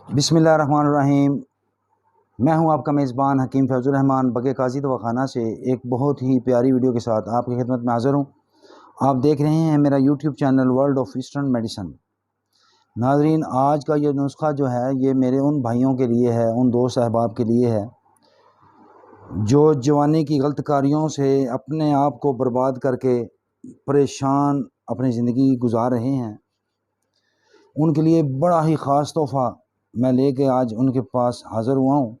बिस्मिल्लाहिर्रहमानिर्रहीम। मैं हूं आपका मेज़बान हकीम फैज़ुर रहमान बगे काजी दवाखाना से एक बहुत ही प्यारी वीडियो के साथ आपकी खिदमत में हाज़िर हूं। आप देख रहे हैं मेरा YouTube channel world of eastern medicine. नाज़रीन, आज का ये नुस्खा जो है ये मेरे उन भाइयों के लिए है, उन दोस्त अहबाब के लिए है जो जवानी की गलत कारियों से अपने आप को बर्बाद करके परेशान अपनी ज़िंदगी गुजार रहे हैं। उनके लिए बड़ा ही ख़ास तोहफ़ा मैं लेके आज उनके पास हाज़िर हुआ हूँ।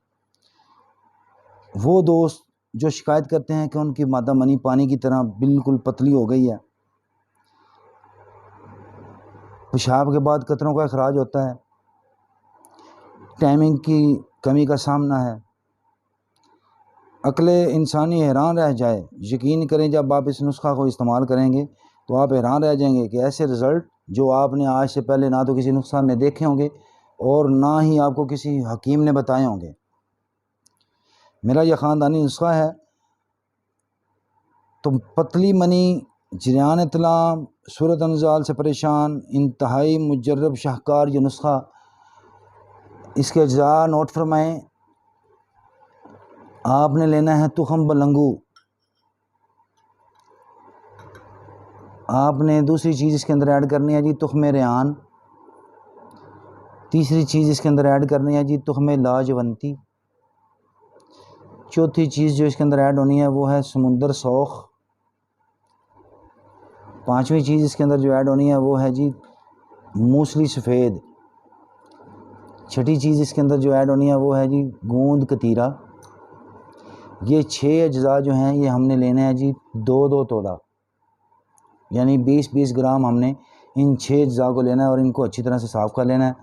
वो दोस्त जो शिकायत करते हैं कि उनकी मादा मनी पानी की तरह बिल्कुल पतली हो गई है, पेशाब के बाद कतरों का अखराज होता है, टाइमिंग की कमी का सामना है, अक्ल इंसानी हैरान रह जाए। यकीन करें, जब आप इस नुस्खा को इस्तेमाल करेंगे तो आप हैरान रह जाएंगे कि ऐसे रिज़ल्ट जो आपने आज से पहले ना तो किसी नुस्खा में देखे होंगे और ना ही आपको किसी हकीम ने बताए होंगे। मेरा यह ख़ानदानी नुस्खा है। तो पतली मनी, जरियान इत्लाम, सूरत अनजाल से परेशान, इंतहाई मुजर्रब शाहकार ये नुस्खा, इसके अज्जा नोट फरमाएँ। आपने लेना है तुखम बलंगू। आपने दूसरी चीज़ इसके अंदर ऐड करनी है जी तुखमे रेहान। तीसरी चीज़ इसके अंदर ऐड करनी है जी तुखमे लाजवंती। चौथी चीज़ जो इसके अंदर ऐड होनी है वो है समुंदर सौख। पांचवी चीज़ इसके अंदर जो ऐड होनी है वो है जी मूसली सफ़ेद। छठी चीज़ इसके अंदर जो ऐड होनी है वो है जी गूंद कतीरा। ये 6 अज्जा जो हैं ये हमने लेने हैं जी 2-2 तोला, यानी 20-20 ग्राम हमने इन 6 अज्जा को लेना है और इनको अच्छी तरह से साफ़ कर लेना है।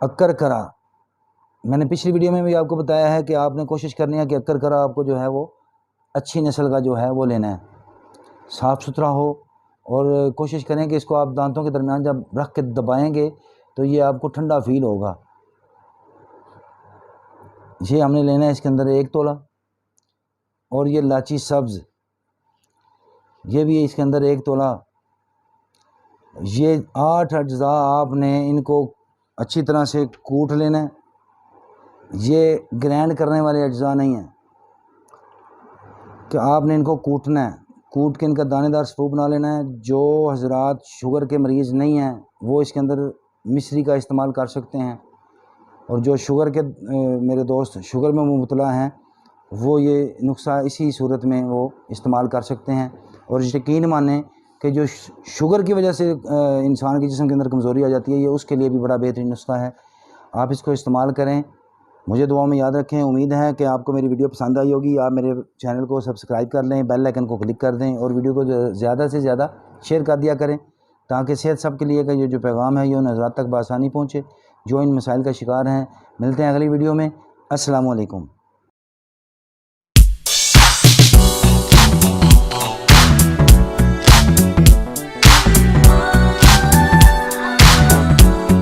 अक्कर करा, मैंने पिछली वीडियो में भी आपको बताया है कि आपने कोशिश करनी है कि अक्कर करा आपको जो है वो अच्छी नस्ल का जो है वो लेना है, साफ़ सुथरा हो। और कोशिश करें कि इसको आप दांतों के दरमियान जब रख के दबाएंगे तो ये आपको ठंडा फील होगा। ये हमने लेना है इसके अंदर 1 तोला। और ये लाची सब्ज़, ये भी है इसके अंदर 1 तोला। ये 8 अज्जा आपने इनको अच्छी तरह से कूट लेना है। ये ग्राइंड करने वाले अज्जा नहीं हैं कि आपने इनको कूटना है, कूट के इनका दानेदार सूप बना लेना है। जो हजरात शुगर के मरीज़ नहीं हैं वो इसके अंदर मिश्री का इस्तेमाल कर सकते हैं, और जो शुगर के मेरे दोस्त शुगर में मुबतला हैं वो ये नुस्खा इसी सूरत में वो इस्तेमाल कर सकते हैं। और यकीन मानें कि जो शुगर की वजह से इंसान के जिस्म के अंदर कमज़ोरी आ जाती है, ये उसके लिए भी बड़ा बेहतरीन नुस्खा है। आप इसको इस्तेमाल करें, मुझे दुआ में याद रखें। उम्मीद है कि आपको मेरी वीडियो पसंद आई होगी। आप मेरे चैनल को सब्सक्राइब कर लें, बेल आइकन को क्लिक कर दें और वीडियो को ज़्यादा से ज़्यादा शेयर कर दिया करें, ताकि सेहत सब के लिए का ये जो पैगाम है ये उन हज़रात तक बआसानी पहुँचे जो इन मसाइल का शिकार हैं। मिलते हैं अगली वीडियो में। अस्सलामु अलैकुम।